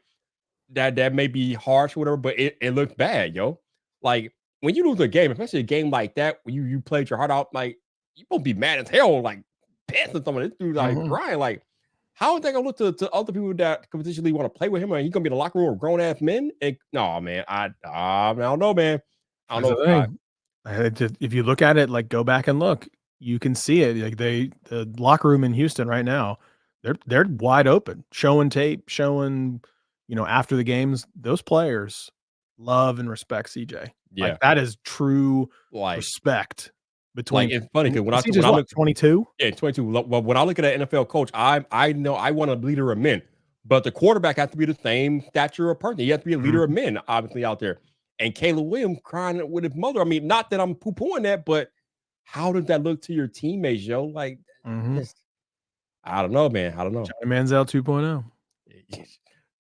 That may be harsh or whatever, but it looks bad, yo. Like when you lose a game, especially a game like that, when you played your heart out, like you won't be mad as hell, like pissed at someone. This dude like crying, like how is that gonna look to other people that could potentially want to play with him? And he's gonna be in the locker room with grown ass men? And no, man, I don't know, man. I don't know. If you look at it, like go back and look, you can see it. Like the locker room in Houston right now, they're wide open, showing tape, showing. After the games, those players love and respect CJ. Yeah, like, that is true respect between. Like it's funny because when I look 22, 22. Well, when I look at an NFL coach, I know I want a leader of men, but the quarterback has to be the same stature of person. He has to be a leader of men, obviously out there. And Caleb Williams crying with his mother. I mean, not that I'm poo-pooing that, but how does that look to your teammates, yo? Like, I don't know, man. I don't know. Johnny Manziel 2.0.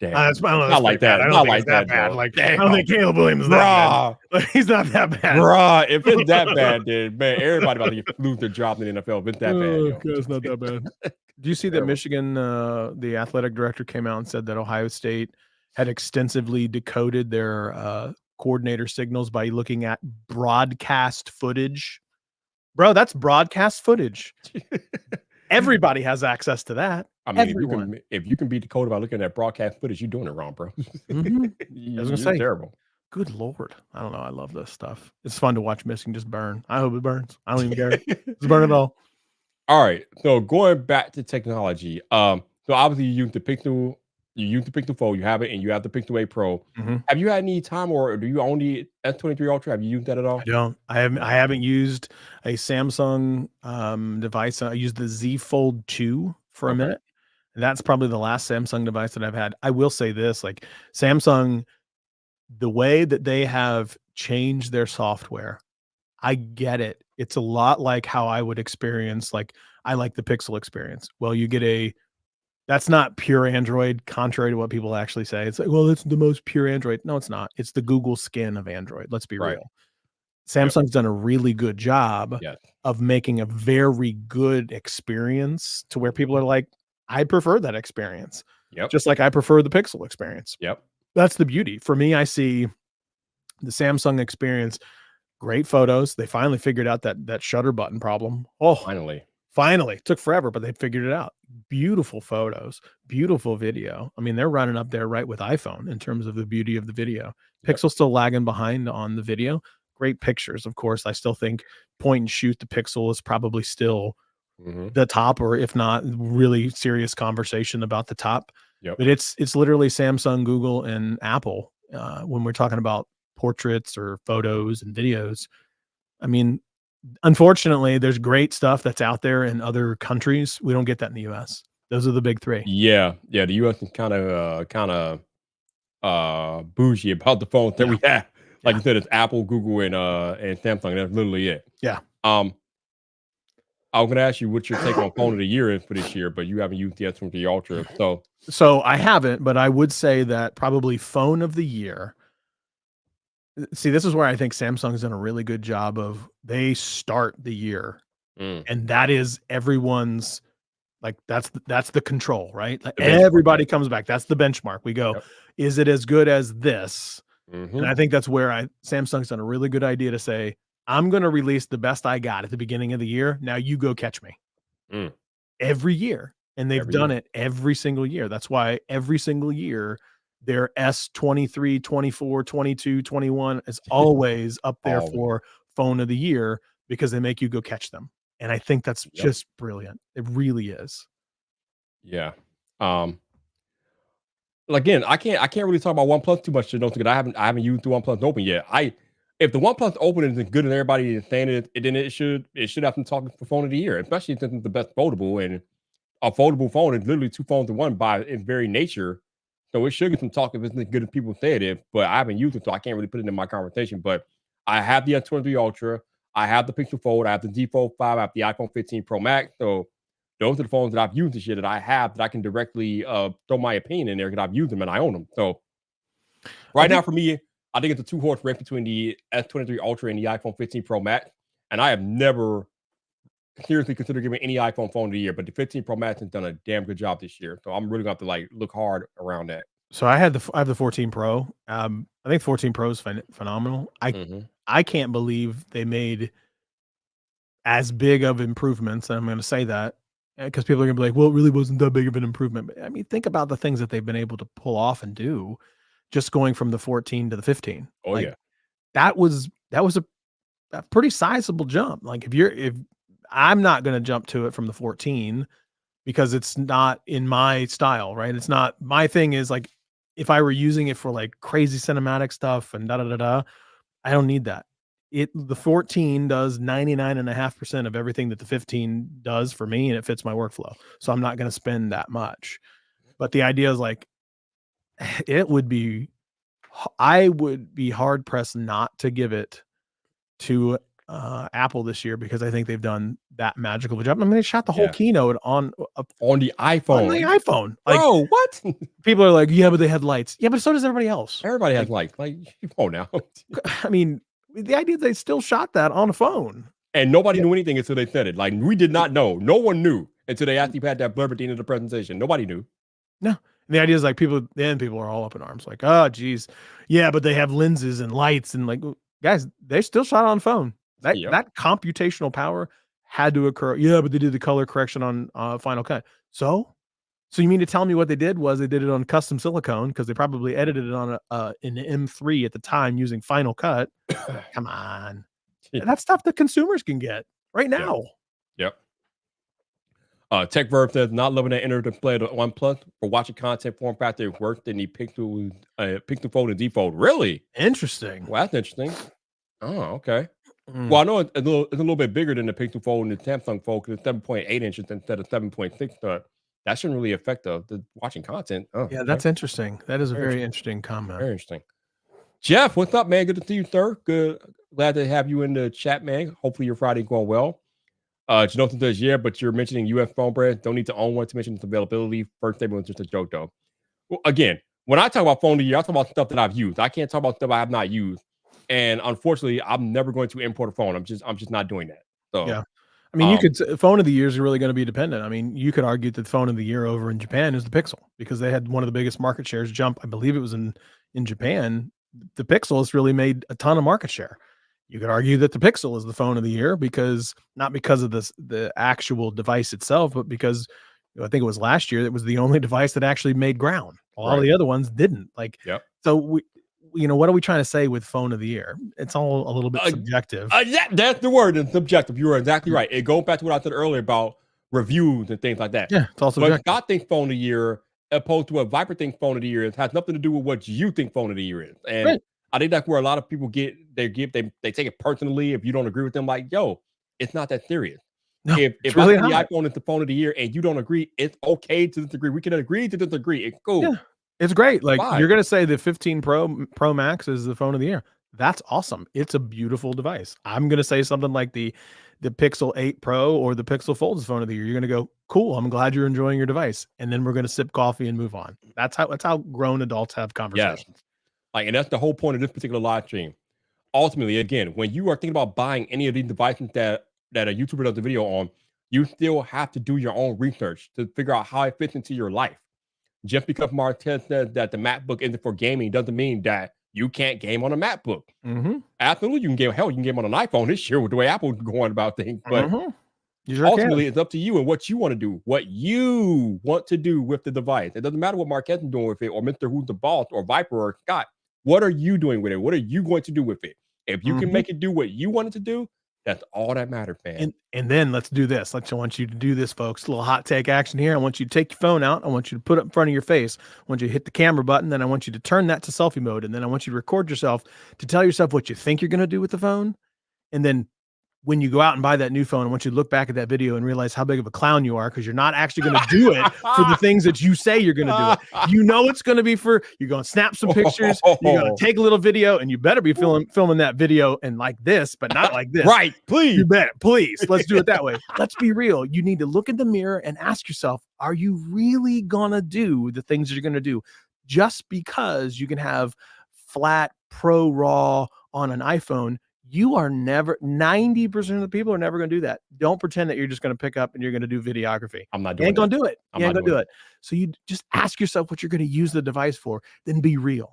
Damn. Not like that. I don't think it's that bad. Like, I don't think Caleb Williams is that bad. He's not that bad. Bruh, if it's that bad, then man, everybody about to lose their job in the NFL. If it's that bad. God, it's not that bad. Do you see that Michigan, the athletic director came out and said that Ohio State had extensively decoded their coordinator signals by looking at broadcast footage? Bro, that's broadcast footage. Everybody has access to that. I mean, Everyone. if you can beat the code by looking at broadcast footage, you're doing it wrong, bro. Mhm. I was gonna You're say, terrible. good Lord. I don't know. I love this stuff. It's fun to watch Missing just burn. I hope it burns. I don't even care. Just burn it all. All right. So going back to technology, so obviously you use the Pixel Fold, you have it, and you have the Pixel 8 Pro. Mhm. Have you had any time, or do you own the S23 Ultra? Have you used that at all? I don't. I haven't used a Samsung device. I used the Z Fold 2 for a Okay. minute. That's probably the last Samsung device that I've had. I will say this, like Samsung, the way that they have changed their software, I get it. It's a lot like how I would experience, like I like the Pixel experience. Well, you get that's not pure Android, contrary to what people actually say. It's like, well, it's the most pure Android. No, it's not. It's the Google skin of Android. Let's be Right. real. Yep. Samsung's done a really good job Yes. of making a very good experience to where people are like, I prefer that experience. Yep. Just like I prefer the Pixel experience. Yep. That's the beauty. For me, I see the Samsung experience, great photos. They finally figured out that shutter button problem. Oh, finally. Took forever, but they figured it out. Beautiful photos, beautiful video. I mean, they're running up there right with iPhone in terms of the beauty of the video. Yep. Pixel's still lagging behind on the video. Great pictures, of course. I still think point and shoot the Pixel is probably still the top, or if not, really serious conversation about the top. Yep. But it's literally Samsung, Google, and Apple when we're talking about portraits or photos and videos. I mean, unfortunately, there's great stuff that's out there in other countries. We don't get that in the US. Those are the big three. Yeah. Yeah. The US is kind of bougie about the phones that we have. Like you said, it's Apple, Google, and Samsung. That's literally it. Yeah. I was gonna ask you what your take on phone of the year is for this year, but you haven't used the S23 Ultra. So I haven't, but I would say that probably phone of the year. See, this is where I think Samsung's done a really good job of they start the year, and that is everyone's like that's the control, right? Like everybody comes back. That's the benchmark. We go, is it as good as this? And I think that's where Samsung's done a really good idea to say, I'm going to release the best I got at the beginning of the year. Now you go catch me every year. And they've done it every single year. That's why every single year their S23, 24, 22, 21 is always up there for phone of the year because they make you go catch them. And I think that's just brilliant. It really is. Yeah. Again, I can't really talk about OnePlus too much because I haven't used the OnePlus Open yet. If the OnePlus Open isn't good and everybody is saying it, then it should have some talking for phone of the year, especially since it's the best foldable, and a foldable phone is literally two phones in one by its very nature. So it should get some talk if it's as good as people say it is, but I haven't used it, so I can't really put it in my conversation. But I have the S23 Ultra, I have the Pixel Fold, I have the Z Fold 5, I have the iPhone 15 Pro Max. So those are the phones that I've used this year that I have that I can directly throw my opinion in there because I've used them and I own them. So now for me, I think it's a two-horse race between the S23 Ultra and the iPhone 15 Pro Max. And I have never seriously considered giving any iPhone phone of the year, but the 15 Pro Max has done a damn good job this year. So I'm really going to have to look hard around that. So I have the 14 Pro. I think 14 Pro is phenomenal. I can't believe they made as big of improvements. And I'm going to say that because people are going to be like, well, it really wasn't that big of an improvement. But I mean, think about the things that they've been able to pull off and do just going from the 14 to the 15. Oh, yeah. That was a pretty sizable jump. Like if I'm not going to jump to it from the 14 because it's not in my style, right? It's not my thing. Is like if I were using it for like crazy cinematic stuff and I don't need that. The 14 does 99.5% of everything that the 15 does for me, and it fits my workflow. So I'm not going to spend that much. But the idea is like I would be hard pressed not to give it to Apple this year because I think they've done that magical of a job. I mean, they shot the whole keynote on the iPhone. On the iPhone. Bro, what? People are like, yeah, but they had lights. Yeah, but so does everybody else. Everybody has lights. Like, oh, now. I mean, the idea they still shot that on a phone. And nobody knew anything until they said it. Like, we did not know. No one knew until they actually had that blurb at the end of the presentation. Nobody knew. No. And the idea is like people are all up in arms. Like, oh, geez. Yeah, but they have lenses and lights and like, guys, they still shot on phone. That computational power had to occur. Yeah, but they did the color correction on Final Cut. So you mean to tell me what they did was they did it on custom silicone because they probably edited it on an M3 at the time using Final Cut. Come on. That's stuff that consumers can get right now. Yep. TechVerb says not loving that inner display of the OnePlus for watching content form factor is worse than the Pixel Fold and Z Fold. Really? Interesting. Well, that's interesting. Oh, okay. Well, I know it's a little bit bigger than the Pixel Fold and the Samsung Fold because it's 7.8 inches instead of 7.6. But that shouldn't really affect the watching content. Oh, yeah, that's interesting. That is a very interesting comment. Very interesting. Jeff, what's up, man? Good to see you, sir. Good. Glad to have you in the chat, man. Hopefully your Friday going well. Jonathan says, yeah, but you're mentioning US phone brands. Don't need to own one to mention its availability. First statement was just a joke, though. Well, again, when I talk about phone of the year, I talk about stuff that I've used. I can't talk about stuff I have not used. And unfortunately, I'm never going to import a phone. I'm just not doing that. So yeah. I mean, you could phone of the year is really going to be dependent. I mean, you could argue that the phone of the year over in Japan is the Pixel because they had one of the biggest market shares jump. I believe it was in Japan. The Pixel has really made a ton of market share. You could argue that the Pixel is the phone of the year because not because of the actual device itself, but because I think it was last year that was the only device that actually made ground. All of the other ones didn't. Like, so what are we trying to say with phone of the year? It's all a little bit subjective. That's the word. It's subjective. You were exactly right. It goes back to what I said earlier about reviews and things like that. Yeah, it's also what Scott thinks phone of the year opposed to what Vyyyper thinks phone of the year is has nothing to do with what you think phone of the year is. And I think that's where a lot of people they take it personally if you don't agree with them. Like, yo, it's not that serious. No, if really the iPhone is the phone of the year and you don't agree, it's okay to disagree. We can agree to disagree. It's cool. Yeah. It's great. Like you're gonna say the 15 Pro Max is the phone of the year. That's awesome. It's a beautiful device. I'm gonna say something like the Pixel 8 Pro or the Pixel Fold is phone of the year. You're gonna go, cool. I'm glad you're enjoying your device, and then we're gonna sip coffee and move on. That's how grown adults have conversations. Yes. Like, and that's the whole point of this particular live stream. Ultimately, again, when you are thinking about buying any of these devices that a YouTuber does a video on, you still have to do your own research to figure out how it fits into your life. Just because Marquez says that the MacBook isn't for gaming doesn't mean that you can't game on a MacBook. Absolutely, you can game. Hell, you can game on an iPhone this year with the way Apple's going about things. But ultimately, it's up to you and what you want to do, what you want to do with the device. It doesn't matter what Marquez is doing with it, or Mr. Who's the Boss, or Vyyyper, or Scott. What are you doing with it? What are you going to do with it? If you can make it do what you want it to do, that's all that matters, man. And then let's do this. I want you to do this, folks. A little hot take action here. I want you to take your phone out. I want you to put it in front of your face. I want you to hit the camera button. Then I want you to turn that to selfie mode. And then I want you to record yourself to tell yourself what you think you're going to do with the phone. And then when you go out and buy that new phone, I want you to look back at that video and realize how big of a clown you are because you're not actually going to do it for the things that you say you're going to do it. You know it's going to be for, you're going to snap some pictures, you're going to take a little video, and you better be filming that video and like this, but not like this. Right, please. You better, please. Let's do it that way. Let's be real. You need to look in the mirror and ask yourself, are you really going to do the things that you're going to do just because you can have flat Pro RAW on an iPhone? You are never, 90% of the people are never going to do that. Don't pretend that you're just going to pick up and you're going to do videography. I'm not doing it. You ain't going to do it. You ain't going to do it. So you just ask yourself what you're going to use the device for, then be real.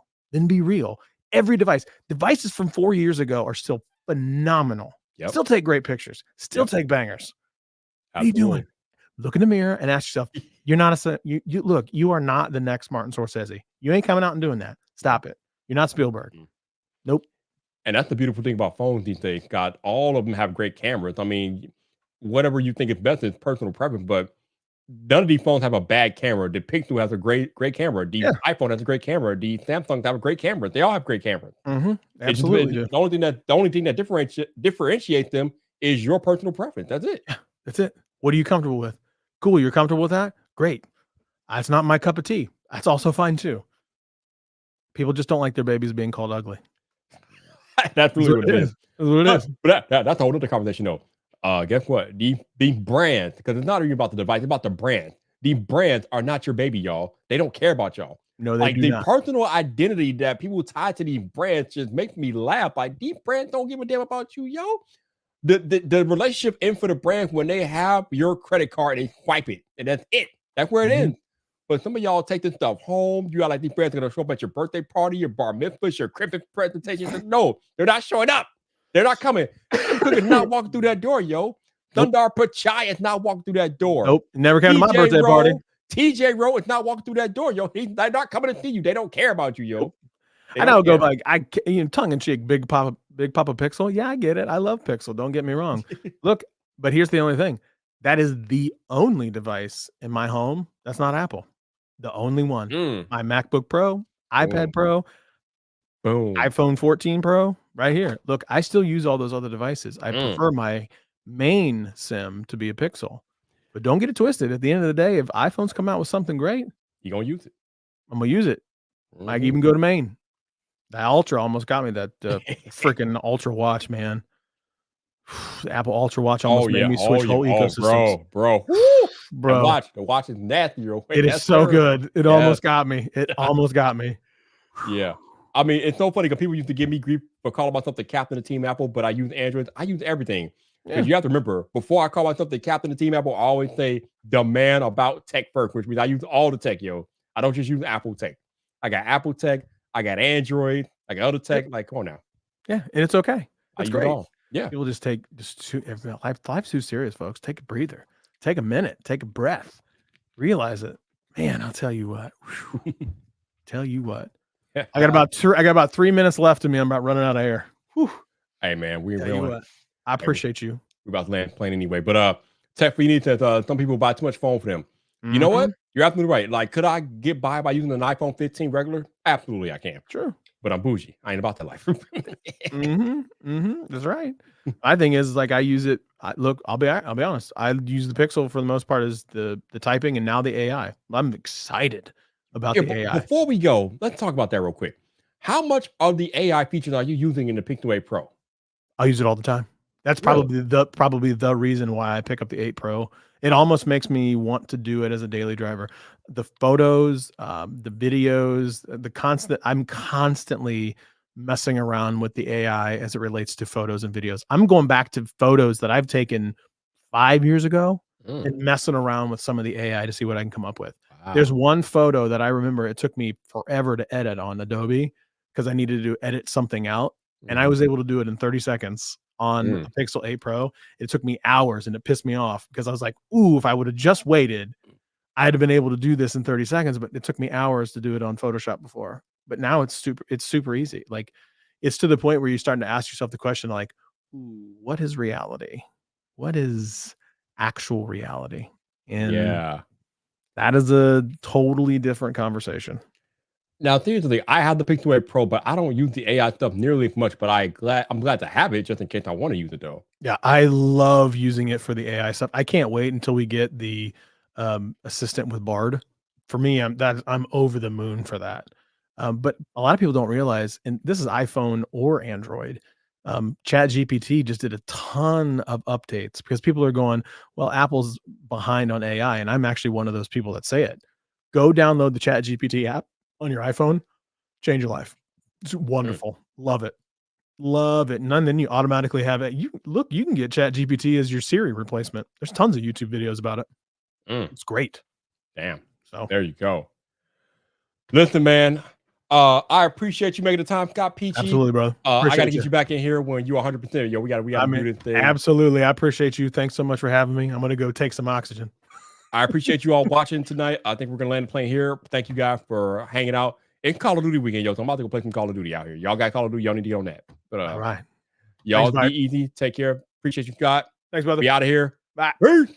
Every devices from 4 years ago are still phenomenal. Still take great pictures. Still take bangers. What are you doing? Look in the mirror and ask yourself, you're not you are not the next Martin Scorsese. You ain't coming out and doing that. Stop it. You're not Spielberg. Nope. And that's the beautiful thing about phones these days, God. All of them have great cameras. I mean, whatever you think is best is personal preference, but none of these phones have a bad camera. The Pixel has a great camera. The iPhone has a great camera. The Samsung have a great camera. They all have great cameras. Absolutely. The only thing that differentiates them is your personal preference. That's it. That's it. What are you comfortable with? Cool. You're comfortable with that? Great. That's not my cup of tea. That's also fine too. People just don't like their babies being called ugly. That's really what it is. That's what it is. But that's a whole other conversation, though. Guess what? The brands, because it's not even about the device, it's about the brand. The brands are not your baby, y'all. They don't care about y'all. No, they do the not. Personal identity that people tie to these brands just makes me laugh. Like, these brands don't give a damn about you, yo. The relationship in for the brand when they have your credit card and they swipe it, and that's it. That's where it ends. But some of y'all take this stuff home. You got like these brands are gonna show up at your birthday party, your bar mitzvahs, your Christmas presentations. No, they're not showing up. They're not coming. They're not walking through that door, yo. Sundar Pichai is not walking through that door. Nope. Never came to my birthday party. TJ Rowe is not walking through that door, yo. They're not coming to see you. They don't care about you, yo. I know. Go like tongue in cheek, Big Papa Pixel. Yeah, I get it. I love Pixel. Don't get me wrong. Look, but here's the only thing. That is the only device in my home that's not Apple. The only one. My MacBook Pro, iPad Pro, iPhone 14 Pro, right here. Look, I still use all those other devices. I prefer my main SIM to be a Pixel. But don't get it twisted. At the end of the day, if iPhones come out with something great, you're going to use it. I'm going to use it. I even go to main. The Ultra almost got me, that freaking Ultra watch, man. The Apple Ultra watch almost made me switch whole ecosystems. Bro. Bro. The watch is nasty. It is so good. It almost got me. It almost got me. Yeah. I mean, it's so funny because people used to give me grief for calling myself the captain of Team Apple, but I use Android. I use everything. Because you have to remember, before I call myself the captain of Team Apple, I always say the man about tech first, which means I use all the tech, yo. I don't just use Apple tech. I got Apple tech. I got Android. I got other tech. Like, come on now. Yeah, and it's okay. It's great. Yeah. People just life's too serious, folks. Take a breather. Take a minute. Take a breath. Realize it. Man, I'll tell you what. Tell you what. I got about 3 minutes left in me. I'm about running out of air. Whew. Hey man, I appreciate you. We're about to land plane anyway. But tech we need to some people buy too much phone for them. You know what? You're absolutely right. Like, could I get by using an iPhone 15 regular? Absolutely, I can. Sure. But I'm bougie. I ain't about that life. That's right. My thing is, like, I use it. I'll be honest. I use the Pixel for the most part as the typing, and now the AI. I'm excited about the AI. Before we go, let's talk about that real quick. How much of the AI features are you using in the Pixel 8 Pro? I use it all the time. That's probably the reason why I pick up the 8 Pro. It almost makes me want to do it as a daily driver. The photos, the videos, I'm constantly messing around with the AI as it relates to photos and videos. I'm going back to photos that I've taken 5 years ago and messing around with some of the AI to see what I can come up with. Wow. There's one photo that I remember it took me forever to edit on Adobe because I needed to edit something out. And I was able to do it in 30 seconds on the Pixel 8 Pro. It took me hours and it pissed me off because I was like, ooh, if I would have just waited, I'd have been able to do this in 30 seconds, but it took me hours to do it on Photoshop before. But now it's super easy. Like, it's to the point where you're starting to ask yourself the question, like, ooh, what is reality? What is actual reality? And that is a totally different conversation. Now, seriously, I have the Pixel 8 Pro, but I don't use the AI stuff nearly as much. But I'm glad to have it just in case I want to use it, though. Yeah, I love using it for the AI stuff. I can't wait until we get the assistant with Bard. For me, I'm over the moon for that. But a lot of people don't realize, and this is iPhone or Android. ChatGPT just did a ton of updates because people are going, well, Apple's behind on AI, and I'm actually one of those people that say it. Go download the ChatGPT app on your iPhone, change your life. It's wonderful. Love it. And then you automatically have it. You can get ChatGPT as your Siri replacement. There's tons of YouTube videos about it. It's great. Damn. So there you go. Listen, man, I appreciate you making the time, Scott Peachy. Absolutely, bro. I got to get you back in here when you're 100%. Yo, we got to do this thing. Absolutely. I appreciate you. Thanks so much for having me. I'm going to go take some oxygen. I appreciate you all watching tonight. I think we're going to land the plane here. Thank you guys for hanging out. It's Call of Duty weekend, yo. So I'm about to go play some Call of Duty out here. Y'all got Call of Duty. Y'all need to get on that. But all right. Y'all be easy. Take care. Appreciate you, Scott. Thanks, brother. Be out of here. Bye. Peace.